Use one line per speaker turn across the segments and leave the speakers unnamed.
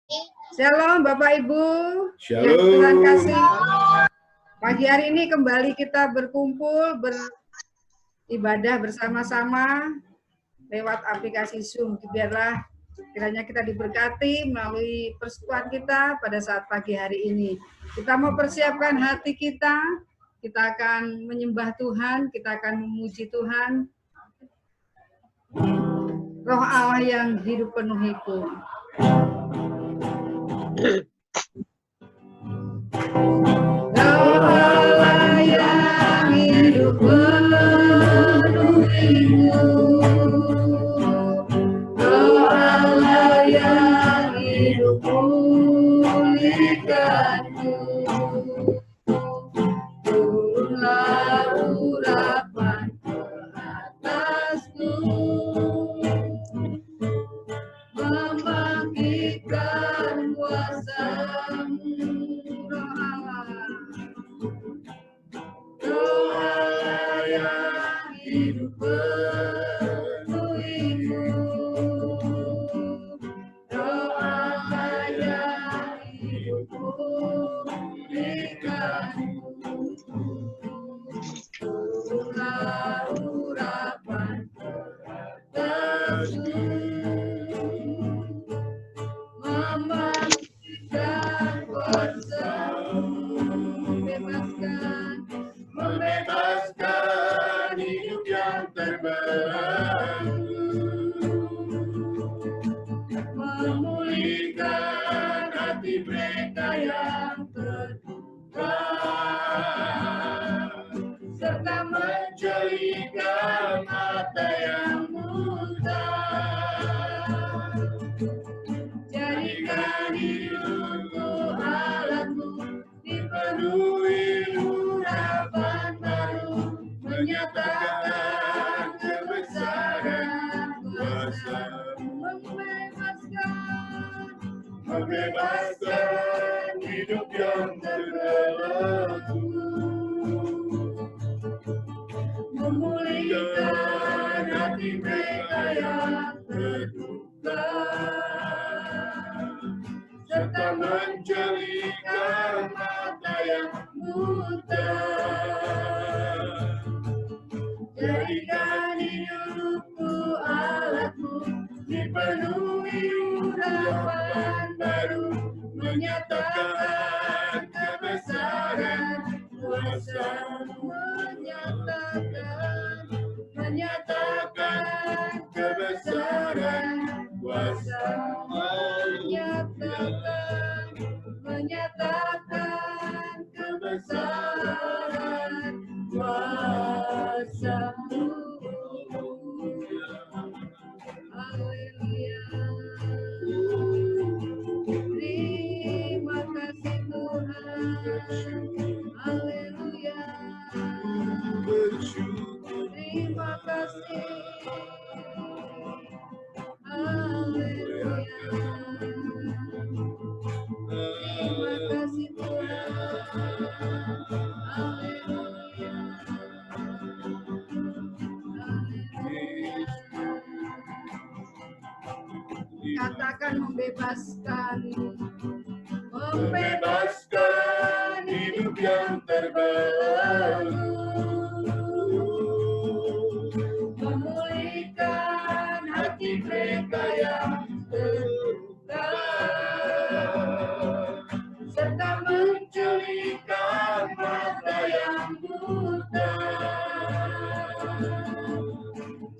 Shalom Bapak Ibu
Shalom.
yang Tuhan kasih. Pagi hari ini kembali kita berkumpul beribadah bersama-sama lewat aplikasi Zoom. Biarlah kiranya kita diberkati melalui persekutuan kita pada saat pagi hari ini. Kita mau persiapkan hati kita akan menyembah Tuhan, kita akan memuji Tuhan. Roh Allah yang hidup penuhiku. Roh Allah yang hidup penuhiku, Roh Allah yang hidup pulihkanku, turunlah urapan ke atasku, membangkitkan kuasa-Mu, Roh Allah yang hidup penuhiku, Roh Allah yang hidup pulihkanku, turunlah urapan atasku, membangkitkan kuasa-Mu, membebaskan hidup yang terbelenggu, memulihkan hati mereka yang terluka, serta menjelikan mata yang buta. Jadikan hidupku alatmu, dipenuhi urapan baru, menyatakan kebesaran kuasa-Mu, membebaskan hidup yang terbelenggu, memulihkan hati mereka yang terluka, serta menjelikan mata yang buta. Jadikan hidupku alatmu, dipenuhi urapan baru, menyatakan kebesaran kuasa-Mu, menyatakan kebesaran kuasa-Mu, menyatakan kebesaran kuasa-Mu. Haleluya. Terima kasih Tuhan. Haleluya. Terima kasih. Haleluya. Terima kasih Tuhan. Haleluya. Katakan membebaskan hidup yang terbelenggu, memulihkan hati mereka yang terluka, serta menjelikan mata yang buta.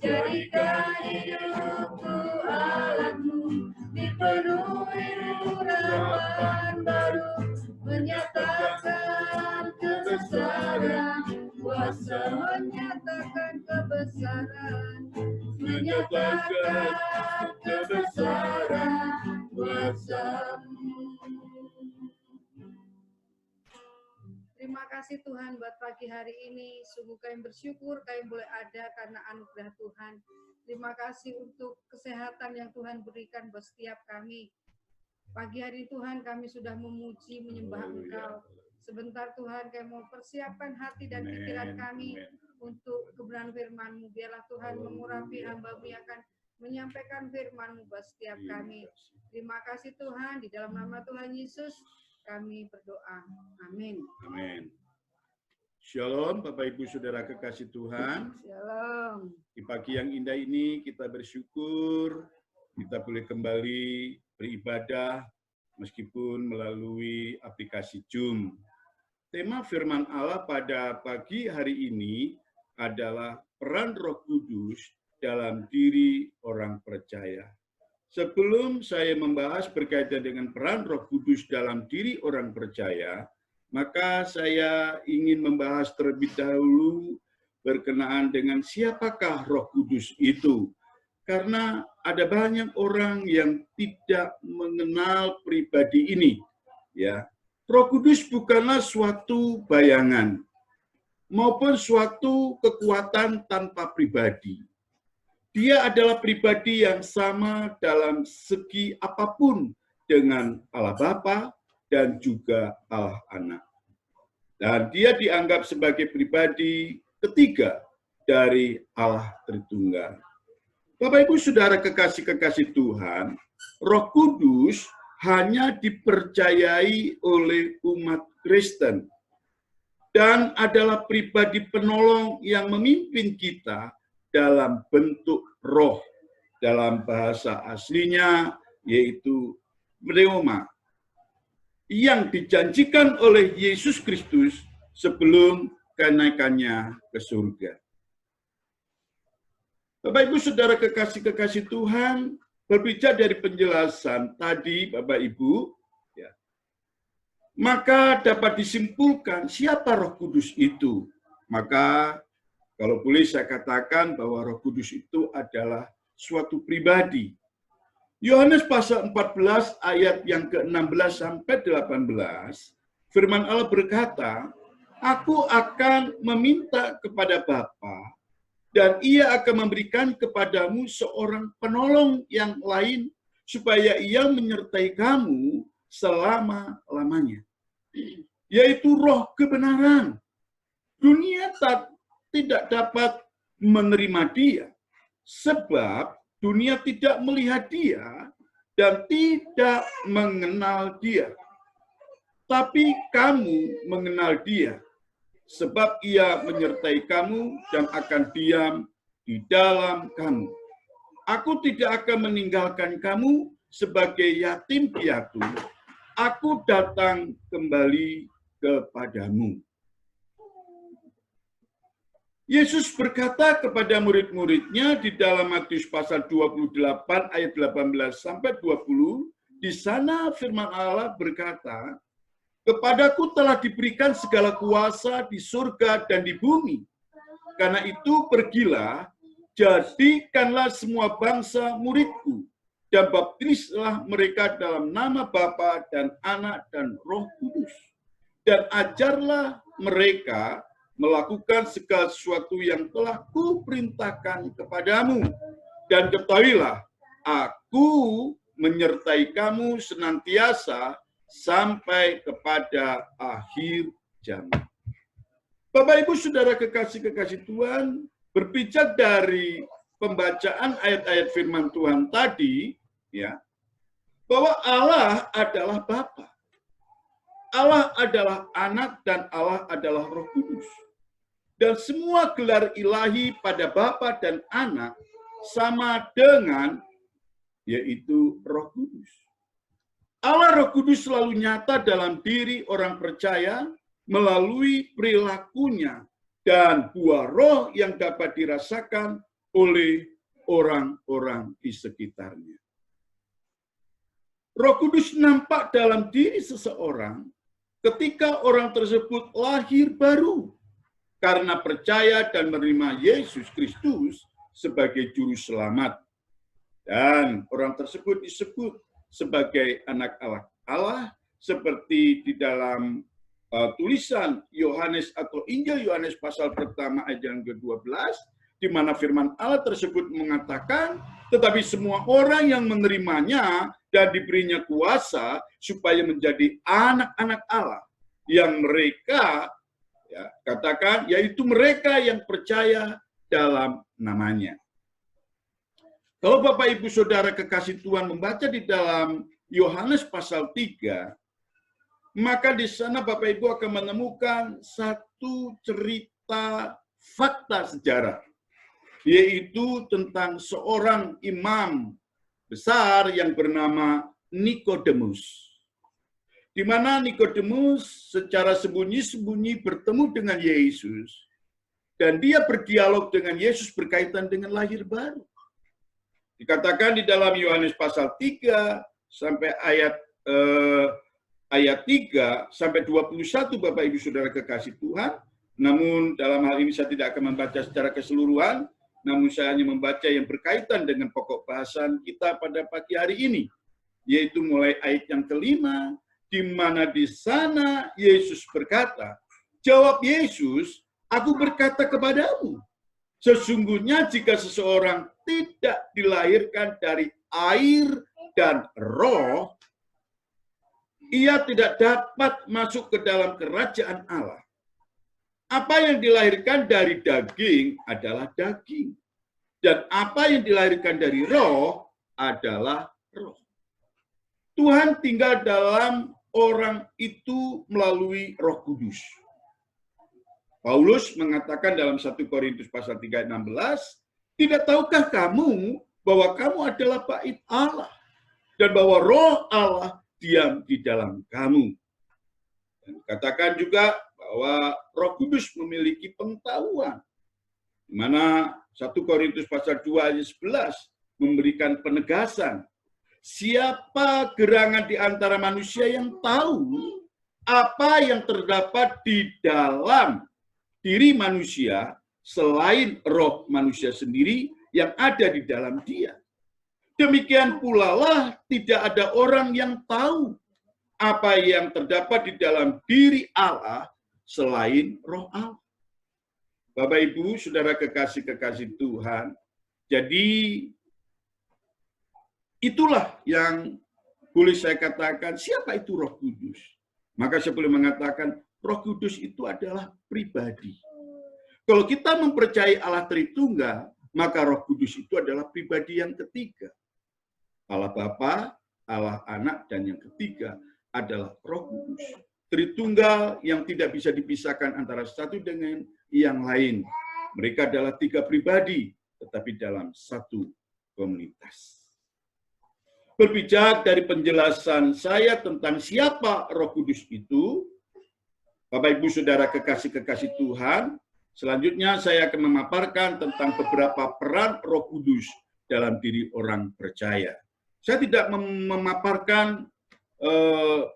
Jadikan hidupku alatmu, dipenuhi urapan baru, menyatakan kebesaran kuasa, menyatakan kebesaran kuasa-Mu. Terima kasih Tuhan buat pagi hari ini. Sungguh kami bersyukur kami boleh ada karena anugerah Tuhan. Terima kasih untuk kesehatan yang Tuhan berikan buat setiap kami. Pagi hari Tuhan kami sudah memuji, menyembah Engkau. Sebentar Tuhan kami mau persiapkan hati dan pikiran kami untuk kebenaran firman-Mu. Biarlah Tuhan mengurapi hamba-Mu yang akan menyampaikan firman-Mu buat setiap kami. Terima kasih Tuhan, di dalam nama Tuhan Yesus kami berdoa. Amin.
Amin. Shalom Bapak Ibu Saudara kekasih Tuhan.
Shalom.
Di pagi yang indah ini kita bersyukur kita boleh kembali beribadah meskipun melalui aplikasi Zoom. Tema firman Allah pada pagi hari ini adalah peran Roh Kudus dalam diri orang percaya. Sebelum saya membahas berkaitan dengan peran Roh Kudus dalam diri orang percaya, maka saya ingin membahas terlebih dahulu berkenaan dengan siapakah Roh Kudus itu. Karena ada banyak orang yang tidak mengenal pribadi ini. Ya, Roh Kudus bukanlah suatu bayangan maupun suatu kekuatan tanpa pribadi. Dia adalah pribadi yang sama dalam segi apapun dengan Allah Bapa dan juga Allah Anak. Dan dia dianggap sebagai pribadi ketiga dari Allah Tritunggal. Bapak Ibu Saudara kekasih-kekasih Tuhan, Roh Kudus hanya dipercayai oleh umat Kristen dan adalah pribadi penolong yang memimpin kita dalam bentuk roh. Dalam bahasa aslinya yaitu pneuma, yang dijanjikan oleh Yesus Kristus sebelum kenaikannya ke surga. Bapak Ibu Saudara kekasih-kekasih Tuhan, berbicara dari penjelasan tadi Bapak Ibu, ya, maka dapat disimpulkan siapa Roh Kudus itu. Maka kalau boleh saya katakan bahwa Roh Kudus itu adalah suatu pribadi. Yohanes pasal 14 ayat yang ke-16 sampai 18, firman Allah berkata, "Aku akan meminta kepada Bapa, dan ia akan memberikan kepadamu seorang penolong yang lain, supaya ia menyertai kamu selama-lamanya, yaitu Roh kebenaran. Dunia tidak dapat menerima dia, sebab dunia tidak melihat dia dan tidak mengenal dia. Tapi kamu mengenal dia, sebab ia menyertai kamu dan akan diam di dalam kamu. Aku tidak akan meninggalkan kamu sebagai yatim piatu. Aku datang kembali kepadamu." Yesus berkata kepada murid-muridnya di dalam Matius pasal 28 ayat 18 sampai 20, di sana firman Allah berkata, "Kepadaku telah diberikan segala kuasa di surga dan di bumi. Karena itu pergilah, jadikanlah semua bangsa muridku, dan baptislah mereka dalam nama Bapa dan Anak dan Roh Kudus. Dan ajarlah mereka melakukan segala sesuatu yang telah kuperintahkan kepadamu. Dan ketahuilah, aku menyertai kamu senantiasa sampai kepada akhir zaman." Bapak Ibu Saudara kekasih-kekasih Tuhan, berbicara dari pembacaan ayat-ayat firman Tuhan tadi, ya, bahwa Allah adalah Bapa, Allah adalah Anak, dan Allah adalah Roh Kudus. Dan semua gelar ilahi pada Bapa dan Anak sama dengan yaitu Roh Kudus. Allah Roh Kudus selalu nyata dalam diri orang percaya melalui perilakunya dan buah roh yang dapat dirasakan oleh orang-orang di sekitarnya. Roh Kudus nampak dalam diri seseorang ketika orang tersebut lahir baru karena percaya dan menerima Yesus Kristus sebagai juru selamat. Dan orang tersebut disebut sebagai anak Allah seperti di dalam tulisan Yohanes atau Injil Yohanes pasal pertama ayat yang ke-12, di mana firman Allah tersebut mengatakan, "Tetapi semua orang yang menerimanya dan diberinya kuasa supaya menjadi anak-anak Allah, yang mereka," ya, katakan, yaitu mereka yang percaya dalam namanya. Kalau Bapak Ibu Saudara kekasih Tuhan membaca di dalam Yohanes pasal 3, maka di sana Bapak Ibu akan menemukan satu cerita fakta sejarah, yaitu tentang seorang imam besar yang bernama Nikodemus. Di mana Nikodemus secara sembunyi-sembunyi bertemu dengan Yesus, dan dia berdialog dengan Yesus berkaitan dengan lahir baru. Dikatakan di dalam Yohanes pasal 3 sampai ayat 3 sampai 21, Bapak Ibu Saudara kekasih Tuhan. Namun dalam hal ini saya tidak akan membaca secara keseluruhan, namun saya hanya membaca yang berkaitan dengan pokok bahasan kita pada pagi hari ini, yaitu mulai ayat yang kelima, di mana di sana Yesus berkata, jawab Yesus, aku berkata kepadamu, sesungguhnya jika seseorang tidak dilahirkan dari air dan roh, ia tidak dapat masuk ke dalam kerajaan Allah. Apa yang dilahirkan dari daging adalah daging. Dan apa yang dilahirkan dari roh adalah roh. Tuhan tinggal dalam orang itu melalui Roh Kudus. Paulus mengatakan dalam 1 Korintus pasal 3 ayat 16, tidak tahukah kamu bahwa kamu adalah bait Allah dan bahwa Roh Allah diam di dalam kamu. Dan katakan juga bahwa Roh Kudus memiliki pengetahuan, di mana 1 Korintus pasal 2 ayat 11 memberikan penegasan. Siapa gerangan di antara manusia yang tahu apa yang terdapat di dalam diri manusia selain roh manusia sendiri yang ada di dalam dia. Demikian pula lah tidak ada orang yang tahu apa yang terdapat di dalam diri Allah selain roh Allah. Bapak Ibu, Saudara kekasih-kekasih Tuhan, jadi itulah yang boleh saya katakan, siapa itu Roh Kudus? Maka saya boleh mengatakan, Roh Kudus itu adalah pribadi. Kalau kita mempercayai Allah Tritunggal, maka Roh Kudus itu adalah pribadi yang ketiga. Allah Bapa, Allah Anak, dan yang ketiga adalah Roh Kudus. Tritunggal yang tidak bisa dipisahkan antara satu dengan yang lain. Mereka adalah tiga pribadi, tetapi dalam satu komunitas. Berpijak dari penjelasan saya tentang siapa Roh Kudus itu, Bapak Ibu Saudara kekasih-kekasih Tuhan, selanjutnya saya akan memaparkan tentang beberapa peran Roh Kudus dalam diri orang percaya. Saya tidak memaparkan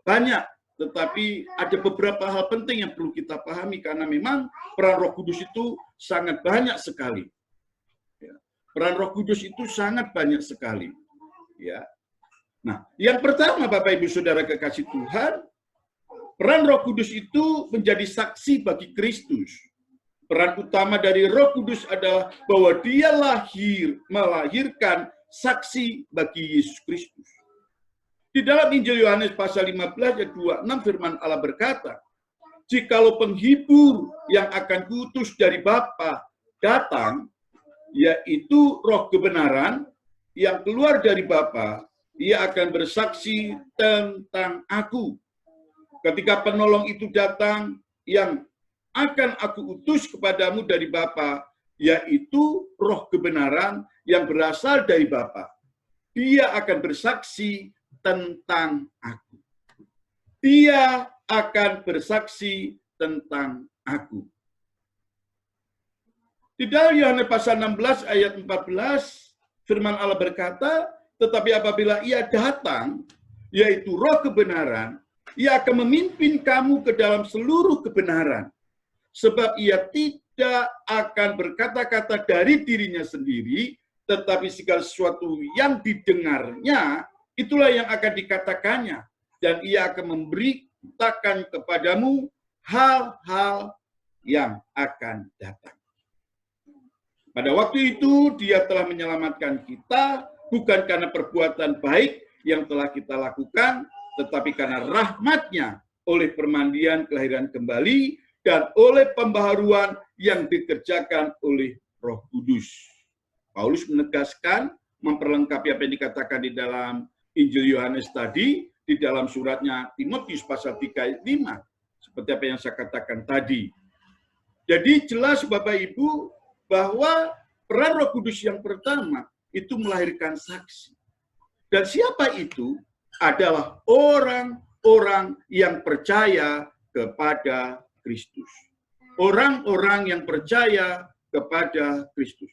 banyak, tetapi ada beberapa hal penting yang perlu kita pahami karena memang peran Roh Kudus itu sangat banyak sekali. Peran Roh Kudus itu sangat banyak sekali. Ya. Nah, yang pertama Bapak Ibu Saudara kekasih Tuhan, peran Roh Kudus itu menjadi saksi bagi Kristus. Peran utama dari Roh Kudus adalah bahwa dia melahirkan saksi bagi Yesus Kristus. Di dalam Injil Yohanes pasal 15 ayat 26 firman Allah berkata, jikalau penghibur yang akan kuutus dari Bapa datang, yaitu Roh kebenaran yang keluar dari Bapa, ia akan bersaksi tentang aku. Ketika penolong itu datang, yang akan aku utus kepadamu dari Bapa, yaitu Roh kebenaran yang berasal dari Bapa. Dia akan bersaksi tentang aku. Dia akan bersaksi tentang aku. Di dalam Yohanes pasal 16 ayat 14, firman Allah berkata, tetapi apabila ia datang, yaitu Roh kebenaran, ia akan memimpin kamu ke dalam seluruh kebenaran. Sebab ia tidak akan berkata-kata dari dirinya sendiri, tetapi segala sesuatu yang didengarnya, itulah yang akan dikatakannya. Dan ia akan memberitakan kepadamu hal-hal yang akan datang. Pada waktu itu, dia telah menyelamatkan kita, bukan karena perbuatan baik yang telah kita lakukan, tetapi karena rahmat-Nya oleh permandian kelahiran kembali dan oleh pembaharuan yang dikerjakan oleh Roh Kudus. Paulus menegaskan memperlengkapi apa yang dikatakan di dalam Injil Yohanes tadi, di dalam suratnya Timotius pasal 3 ayat 5. Seperti apa yang saya katakan tadi. Jadi jelas Bapak Ibu bahwa peran Roh Kudus yang pertama itu melahirkan saksi. Dan siapa itu? Adalah orang-orang yang percaya kepada Kristus. Orang-orang yang percaya kepada Kristus.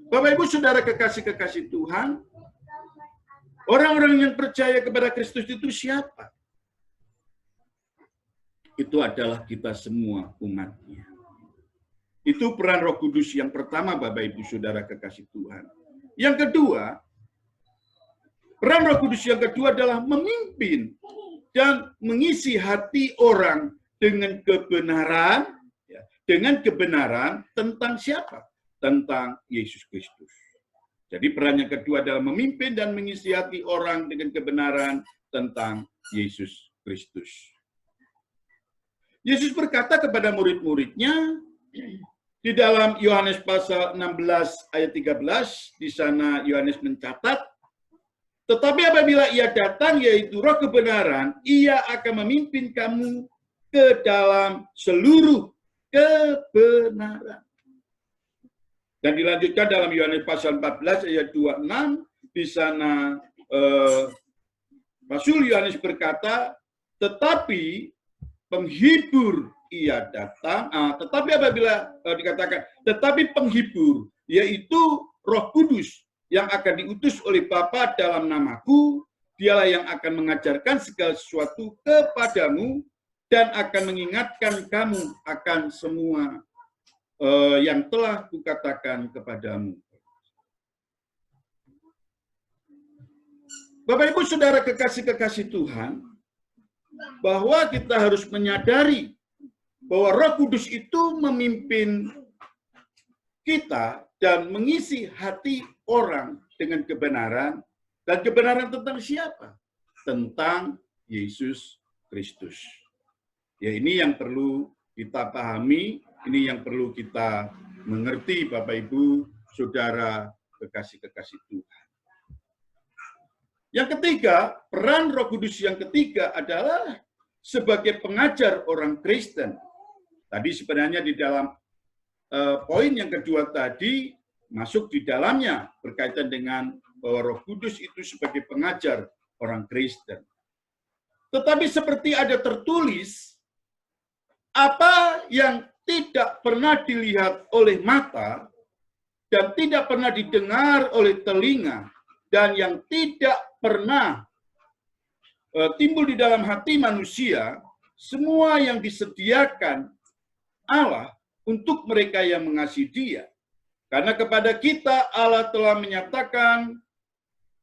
Bapak Ibu Saudara kekasih-kekasih Tuhan, orang-orang yang percaya kepada Kristus itu siapa? Itu adalah kita semua umatnya. Itu peran Roh Kudus yang pertama, Bapak Ibu Saudara kekasih Tuhan. Yang kedua, peran Roh Kudus yang kedua adalah memimpin dan mengisi hati orang dengan kebenaran, tentang siapa? Tentang Yesus Kristus. Jadi peran yang kedua adalah memimpin dan mengisi hati orang dengan kebenaran tentang Yesus Kristus. Yesus berkata kepada murid-muridnya di dalam Yohanes pasal 16 ayat 13, di sana Yohanes mencatat, tetapi apabila ia datang, yaitu Roh kebenaran, ia akan memimpin kamu ke dalam seluruh kebenaran. Dan dilanjutkan dalam Yohanes pasal 14 ayat 26, di sana Rasul Yohanes berkata, tetapi penghibur ia datang, tetapi apabila dikatakan, tetapi penghibur, yaitu Roh Kudus yang akan diutus oleh Bapa dalam namaku, dialah yang akan mengajarkan segala sesuatu kepadamu dan akan mengingatkan kamu akan semua yang telah kukatakan kepadamu. Bapak Ibu Saudara kekasih-kekasih Tuhan, bahwa kita harus menyadari bahwa Roh Kudus itu memimpin kita dan mengisi hati orang dengan kebenaran. Dan kebenaran tentang siapa? Tentang Yesus Kristus. Ya, ini yang perlu kita pahami, ini yang perlu kita mengerti, Bapak Ibu, Saudara kekasih-kekasih Tuhan. Yang ketiga, peran Roh Kudus yang ketiga adalah sebagai pengajar orang Kristen. Tadi sebenarnya di dalam poin yang kedua tadi masuk di dalamnya berkaitan dengan bahwa Roh Kudus itu sebagai pengajar orang Kristen. Tetapi seperti ada tertulis, apa yang tidak pernah dilihat oleh mata dan tidak pernah didengar oleh telinga dan yang tidak pernah timbul di dalam hati manusia, semua yang disediakan Allah untuk mereka yang mengasihi Dia. Karena kepada kita Allah telah menyatakan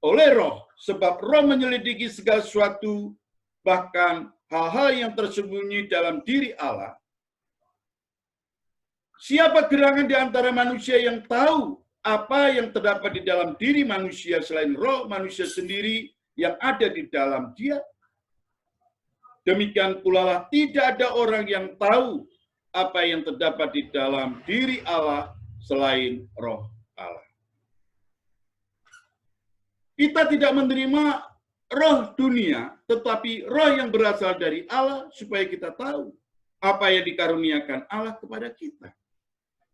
oleh Roh, sebab Roh menyelidiki segala sesuatu, bahkan hal-hal yang tersembunyi dalam diri Allah. Siapa gerangan di antara manusia yang tahu apa yang terdapat di dalam diri manusia selain roh manusia sendiri yang ada di dalam dia? Demikian pula lah tidak ada orang yang tahu apa yang terdapat di dalam diri Allah selain roh Allah. Kita tidak menerima roh dunia, tetapi roh yang berasal dari Allah supaya kita tahu apa yang dikaruniakan Allah kepada kita.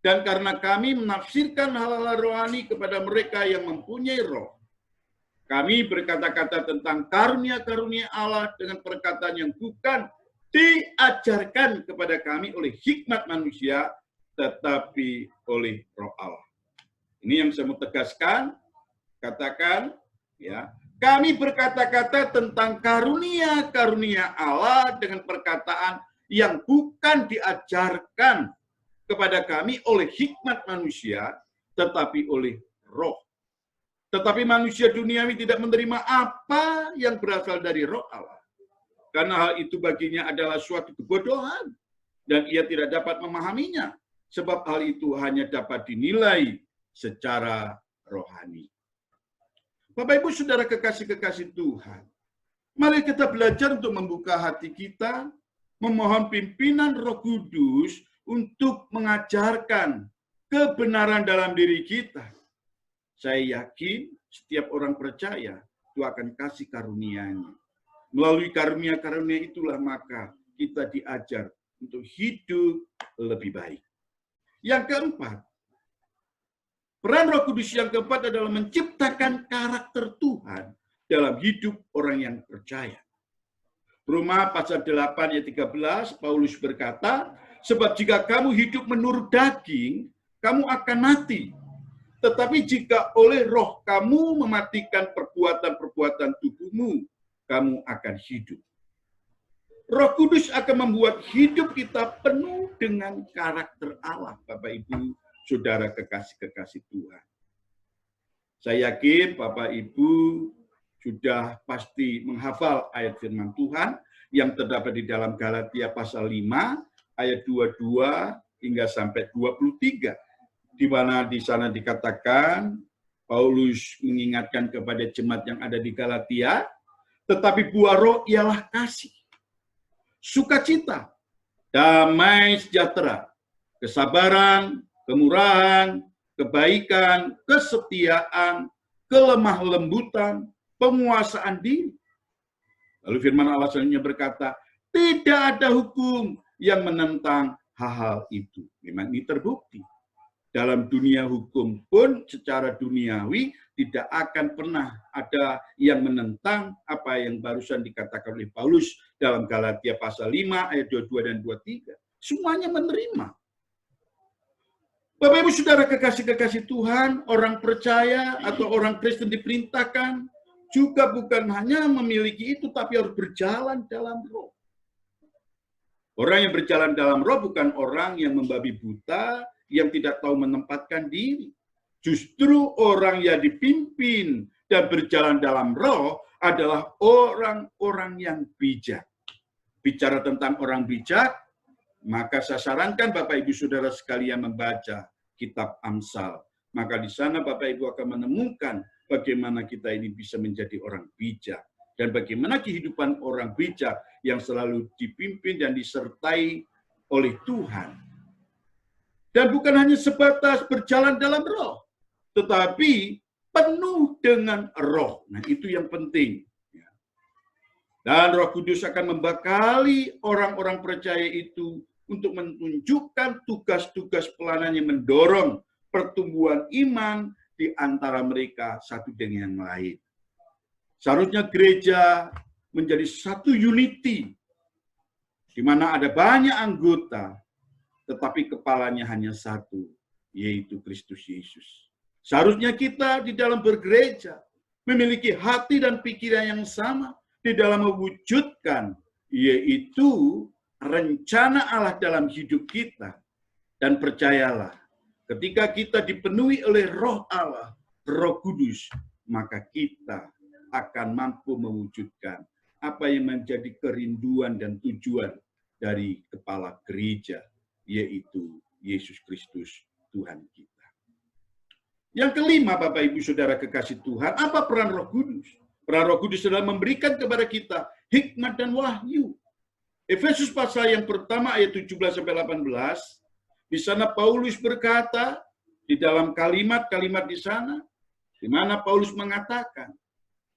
Dan karena kami menafsirkan hal-hal rohani kepada mereka yang mempunyai roh, kami berkata-kata tentang karunia-karunia Allah dengan perkataan yang bukan diajarkan kepada kami oleh hikmat manusia, tetapi oleh roh Allah. Ini yang saya mau tegaskan, katakan, ya, kami berkata-kata tentang karunia-karunia Allah dengan perkataan yang bukan diajarkan kepada kami oleh hikmat manusia, tetapi oleh roh. Tetapi manusia duniawi tidak menerima apa yang berasal dari roh Allah. Karena hal itu baginya adalah suatu kebodohan. Dan ia tidak dapat memahaminya. Sebab hal itu hanya dapat dinilai secara rohani. Bapak Ibu Saudara kekasih-kekasih Tuhan, mari kita belajar untuk membuka hati kita, memohon pimpinan Roh Kudus untuk mengajarkan kebenaran dalam diri kita. saya yakin setiap orang percaya Tuhan akan kasih karunia-Nya. Melalui karunia-karunia itulah maka kita diajar untuk hidup lebih baik. Yang keempat, peran Roh Kudus yang keempat adalah menciptakan karakter Tuhan dalam hidup orang yang percaya. Roma pasal 8 ayat 13, Paulus berkata, sebab jika kamu hidup menurut daging, kamu akan mati. Tetapi jika oleh roh kamu mematikan perbuatan-perbuatan tubuhmu, kamu akan hidup. Roh Kudus akan membuat hidup kita penuh dengan karakter Allah, Bapak Ibu, Saudara kekasih-kekasih Tuhan. Saya yakin Bapak Ibu sudah pasti menghafal ayat firman Tuhan yang terdapat di dalam Galatia pasal 5 ayat 22 hingga sampai 23, di mana di sana dikatakan Paulus mengingatkan kepada jemaat yang ada di Galatia, tetapi buah roh ialah kasih, sukacita, damai sejahtera, kesabaran, kemurahan, kebaikan, kesetiaan, kelemah lembutan, penguasaan diri. Lalu firman Allah selanjutnya berkata, tidak ada hukum yang menentang hal-hal itu. Memang ini terbukti. Dalam dunia hukum pun secara duniawi tidak akan pernah ada yang menentang apa yang barusan dikatakan oleh Paulus dalam Galatia pasal 5 ayat 22 dan 23. Semuanya menerima. Bapak Ibu Saudara kekasih-kekasih Tuhan, orang percaya atau orang Kristen diperintahkan juga bukan hanya memiliki itu, tapi harus berjalan dalam roh. Orang yang berjalan dalam roh bukan orang yang membabi buta, yang tidak tahu menempatkan diri. Justru orang yang dipimpin dan berjalan dalam roh adalah orang-orang yang bijak. Bicara tentang orang bijak, maka saya sarankan Bapak Ibu Saudara sekalian membaca kitab Amsal. Maka di sana Bapak Ibu akan menemukan bagaimana kita ini bisa menjadi orang bijak. Dan bagaimana kehidupan orang bijak yang selalu dipimpin dan disertai oleh Tuhan. Dan bukan hanya sebatas berjalan dalam roh, tetapi penuh dengan roh. Nah, itu yang penting. Dan Roh Kudus akan membekali orang-orang percaya itu untuk menunjukkan tugas-tugas pelayanan yang mendorong pertumbuhan iman di antara mereka satu dengan yang lain. Seharusnya gereja menjadi satu unity, di mana ada banyak anggota, tetapi kepalanya hanya satu, yaitu Kristus Yesus. Seharusnya kita di dalam bergereja memiliki hati dan pikiran yang sama di dalam mewujudkan, yaitu rencana Allah dalam hidup kita. Dan percayalah, ketika kita dipenuhi oleh roh Allah, Roh Kudus, maka kita akan mampu mewujudkan apa yang menjadi kerinduan dan tujuan dari kepala gereja, yaitu Yesus Kristus, Tuhan kita. Yang kelima, Bapak Ibu Saudara kekasih Tuhan, apa peran Roh Kudus? Peran Roh Kudus adalah memberikan kepada kita hikmat dan wahyu. Efesus pasal yang pertama ayat 17-18, di sana Paulus berkata, di dalam kalimat-kalimat di sana, di mana Paulus mengatakan,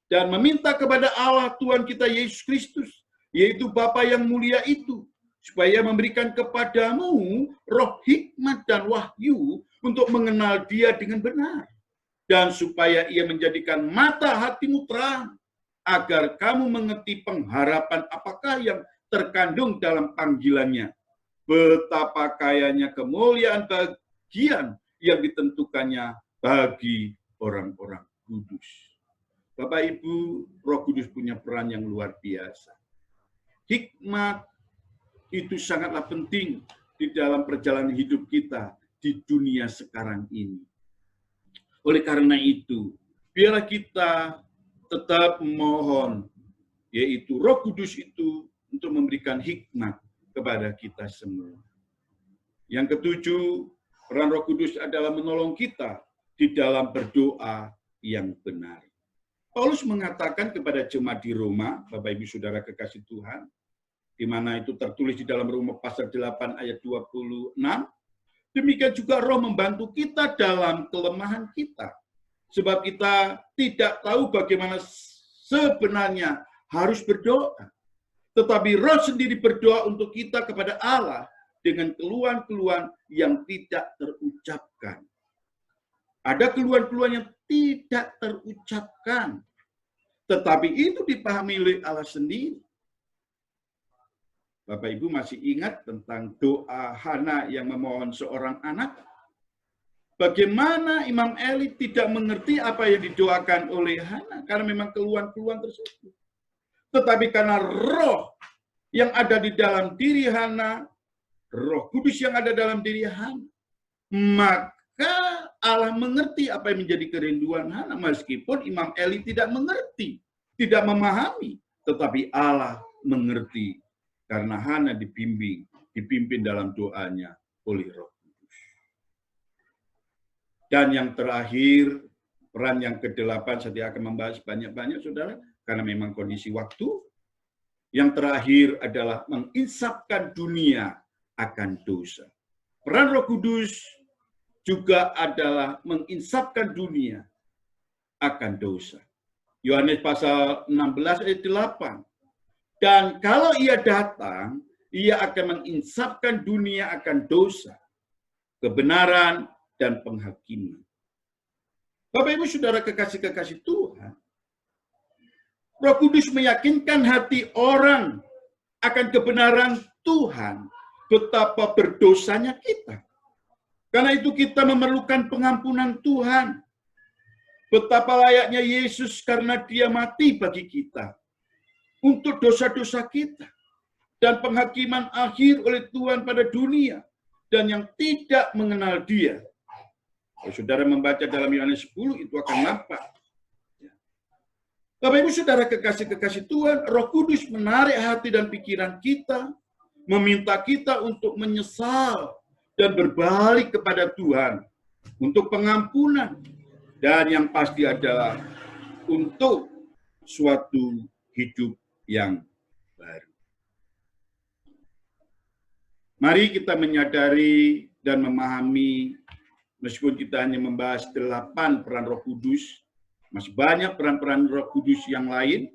dan meminta kepada Allah Tuhan kita Yesus Kristus, yaitu Bapa yang mulia itu, supaya memberikan kepadamu roh hikmat dan wahyu untuk mengenal Dia dengan benar, dan supaya Ia menjadikan mata hatimu terang, agar kamu mengerti pengharapan apakah yang terkandung dalam panggilannya, betapa kayanya kemuliaan bagian yang ditentukannya bagi orang-orang kudus. Bapak Ibu, Roh Kudus punya peran yang luar biasa. Hikmat itu sangatlah penting di dalam perjalanan hidup kita di dunia sekarang ini. Oleh karena itu, biarlah kita tetap memohon, yaitu Roh Kudus itu untuk memberikan hikmat kepada kita semua. Yang ketujuh, peran Roh Kudus adalah menolong kita di dalam berdoa yang benar. Paulus mengatakan kepada jemaat di Roma, Bapak Ibu Saudara kekasih Tuhan, di mana itu tertulis di dalam Roma pasal 8 ayat 26, demikian juga Roh membantu kita dalam kelemahan kita. Sebab kita tidak tahu bagaimana sebenarnya harus berdoa. Tetapi Roh sendiri berdoa untuk kita kepada Allah dengan keluhan-keluhan yang tidak terucapkan. Ada keluhan-keluhan yang tidak terucapkan, tetapi itu dipahami oleh Allah sendiri. Bapak Ibu masih ingat tentang doa Hana yang memohon seorang anak? Bagaimana Imam Eli tidak mengerti apa yang didoakan oleh Hana karena memang keluhan-keluhan tersebut. Tetapi karena roh yang ada di dalam diri Hana, Roh Kudus yang ada dalam diri Hana, maka Allah mengerti apa yang menjadi kerinduan Hana, meskipun Imam Eli tidak mengerti, tidak memahami, tetapi Allah mengerti karena Hana dipimpin dalam doanya oleh Roh Kudus. Dan yang terakhir, peran yang ke-8, saya akan membahas banyak-banyak, saudara, karena memang kondisi waktu. Yang terakhir adalah menginsafkan dunia akan dosa. Peran Roh Kudus juga adalah menginsafkan dunia akan dosa. Yohanes pasal 16 ayat 8. Dan kalau ia datang, ia akan menginsafkan dunia akan dosa, kebenaran, dan penghakiman. Bapak Ibu Saudara kekasih-kekasih Tuhan, Roh Kudus meyakinkan hati orang akan kebenaran Tuhan, betapa berdosanya kita. Karena itu kita memerlukan pengampunan Tuhan. Betapa layaknya Yesus karena dia mati bagi kita. Untuk dosa-dosa kita. Dan penghakiman akhir oleh Tuhan pada dunia. Dan yang tidak mengenal dia. Kalau saudara membaca dalam Yohanes 10, itu akan nampak. Bapak Ibu Saudara kekasih-kekasih Tuhan, Roh Kudus menarik hati dan pikiran kita, meminta kita untuk menyesal dan berbalik kepada Tuhan untuk pengampunan, dan yang pasti adalah untuk suatu hidup yang baru. Mari kita menyadari dan memahami, meskipun kita hanya membahas 8 peran Roh Kudus, masih banyak peran-peran Roh Kudus yang lain.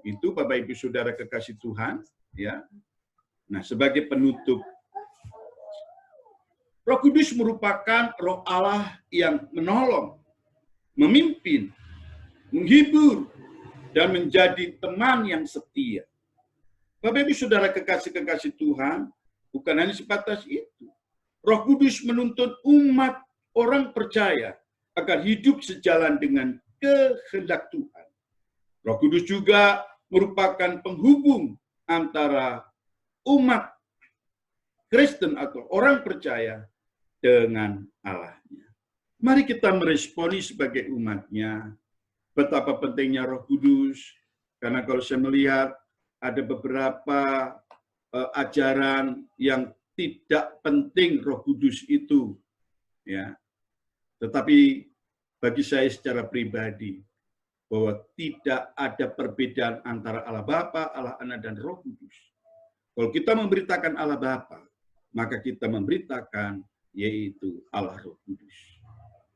Itu Bapak Ibu Saudara kekasih Tuhan, ya. Nah, sebagai penutup, Roh Kudus merupakan Roh Allah yang menolong, memimpin, menghibur, dan menjadi teman yang setia. Bapak Ibu Saudara kekasih-kekasih Tuhan, bukan hanya sebatas itu. Roh Kudus menuntun umat orang percaya agar hidup sejalan dengan kehendak Tuhan. Roh Kudus juga merupakan penghubung antara umat Kristen atau orang percaya dengan Allah-Nya. Mari kita meresponi sebagai umat-Nya betapa pentingnya Roh Kudus, karena kalau saya melihat ada beberapa ajaran yang tidak penting Roh Kudus itu, ya. Tetapi bagi saya secara pribadi, bahwa tidak ada perbedaan antara Allah Bapa, Allah Anak, dan Roh Kudus. Kalau kita memberitakan Allah Bapa, maka kita memberitakan yaitu Allah Roh Kudus.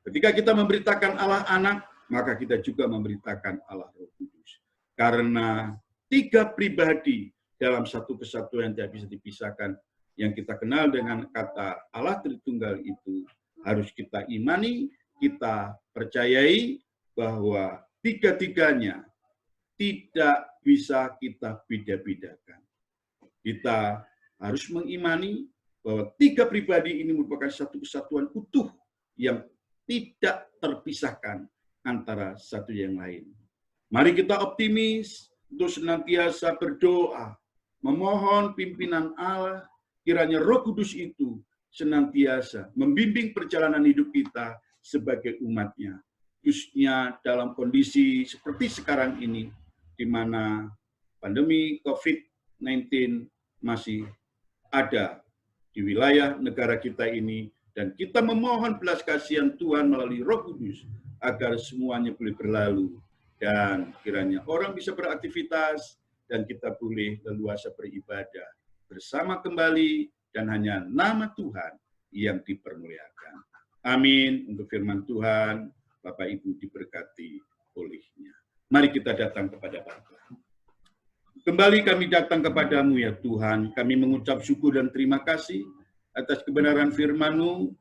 Ketika kita memberitakan Allah Anak, maka kita juga memberitakan Allah Roh Kudus. Karena 3 pribadi dalam satu kesatuan yang tidak bisa dipisahkan, yang kita kenal dengan kata Allah Tritunggal itu, harus kita imani, kita percayai bahwa 3-tiganya tidak bisa kita beda-bedakan. Kita harus mengimani bahwa 3 pribadi ini merupakan satu kesatuan utuh yang tidak terpisahkan antara satu yang lain. Mari kita optimis untuk senantiasa berdoa, memohon pimpinan Allah, kiranya Roh Kudus itu senantiasa membimbing perjalanan hidup kita sebagai umat-Nya, khususnya dalam kondisi seperti sekarang ini, di mana pandemi COVID-19 masih ada di wilayah negara kita ini, dan kita memohon belas kasihan Tuhan melalui Roh Kudus, agar semuanya boleh berlalu, dan kiranya orang bisa beraktivitas, dan kita boleh leluasa beribadah bersama kembali, dan hanya nama Tuhan yang dipermuliakan. Amin. Untuk firman Tuhan, Bapak Ibu diberkati olehnya. Mari kita datang kepada Bapa. Kembali kami datang kepadamu ya Tuhan. Kami mengucap syukur dan terima kasih atas kebenaran firman-Mu.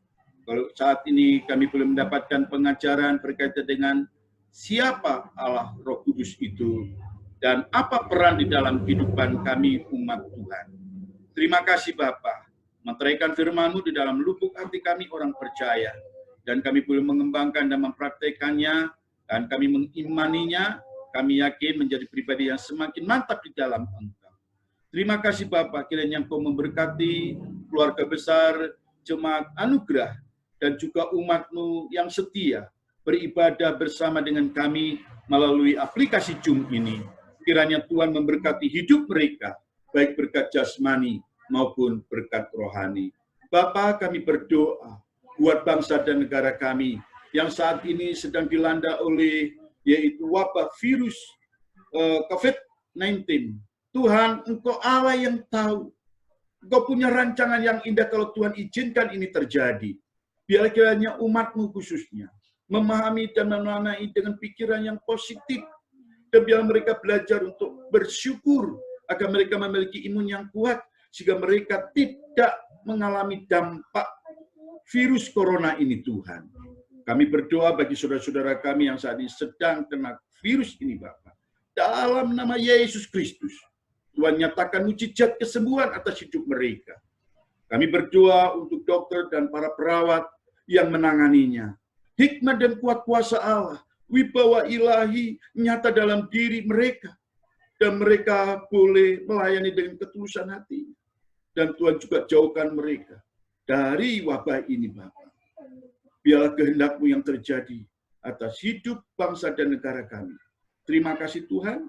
Kalau saat ini kami belum mendapatkan pengajaran berkaitan dengan siapa Allah Roh Kudus itu dan apa peran di dalam kehidupan kami umat Tuhan. Terima kasih Bapa, meteraikan firman-Mu di dalam lubuk hati kami orang percaya. Dan kami boleh mengembangkan dan mempraktekannya, dan kami mengimaninya, kami yakin menjadi pribadi yang semakin mantap di dalam Engkau. Terima kasih Bapak, kiranya Engkau memberkati keluarga besar, jemaat anugerah, dan juga umat-Mu yang setia, beribadah bersama dengan kami melalui aplikasi Zoom ini. Kiranya Tuhan memberkati hidup mereka, baik berkat jasmani maupun berkat rohani. Bapa, kami berdoa buat bangsa dan negara kami yang saat ini sedang dilanda oleh yaitu wabah virus COVID-19. Tuhan, Engkau Allah yang tahu. Engkau punya rancangan yang indah kalau Tuhan izinkan ini terjadi. Biar kiranya umat-Mu khususnya memahami dan memaknai dengan pikiran yang positif. Dan biar mereka belajar untuk bersyukur agar mereka memiliki imun yang kuat sehingga mereka tidak mengalami dampak virus corona ini Tuhan. Kami berdoa bagi saudara-saudara kami yang saat ini sedang kena virus ini Bapak. Dalam nama Yesus Kristus, Tuhan nyatakan mujizat kesembuhan atas hidup mereka. Kami berdoa untuk dokter dan para perawat yang menanganinya. Hikmat dan kuat kuasa Allah, wibawa ilahi nyata dalam diri mereka. Dan mereka boleh melayani dengan ketulusan hati. Dan Tuhan juga jauhkan mereka dari wabah ini, Bapak. Biarlah kehendak-Mu yang terjadi atas hidup bangsa dan negara kami. Terima kasih Tuhan.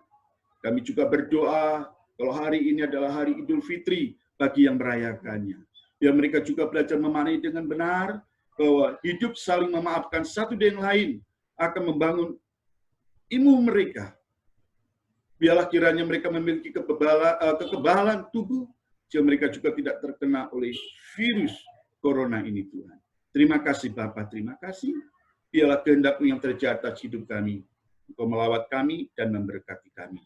Kami juga berdoa kalau hari ini adalah hari Idul Fitri bagi yang merayakannya. Biar mereka juga belajar memaknai dengan benar bahwa hidup saling memaafkan satu dengan lain akan membangun imun mereka. Biarlah kiranya mereka memiliki kekebalan tubuh sehingga mereka juga tidak terkena oleh virus corona ini Tuhan. Terima kasih Bapa, terima kasih. Biarlah kehendak-Mu yang terjadi atas hidup kami. Engkau melawat kami dan memberkati kami.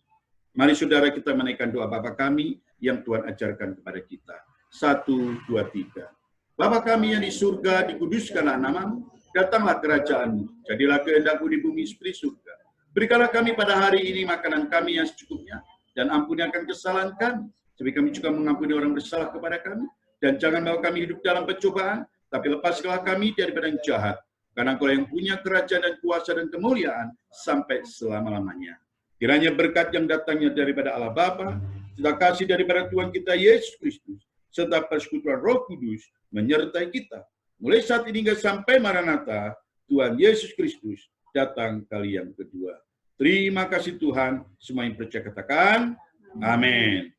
Mari saudara kita menaikkan doa Bapa kami yang Tuhan ajarkan kepada kita. 1, 2, 3. Bapa kami yang di surga, dikuduskanlah nama-Mu. Datanglah kerajaan-Mu. Jadilah kehendak-Mu di bumi seperti surga. Berikanlah kami pada hari ini makanan kami yang secukupnya. Dan ampuni akan kesalahan kami. Sebab kami juga mengampuni orang bersalah kepada kami. Dan jangan bawa kami hidup dalam pencobaan, tapi lepaskanlah kami daripada yang jahat. Karena Engkau yang punya kerajaan dan kuasa dan kemuliaan sampai selama-lamanya. Kiranya berkat yang datangnya daripada Allah Bapa, serta kasih daripada Tuhan kita Yesus Kristus, serta persekutuan Roh Kudus menyertai kita. Mulai saat ini hingga sampai Maranatha, Tuhan Yesus Kristus datang kali yang kedua. Terima kasih Tuhan. Semua yang percaya katakan, amin.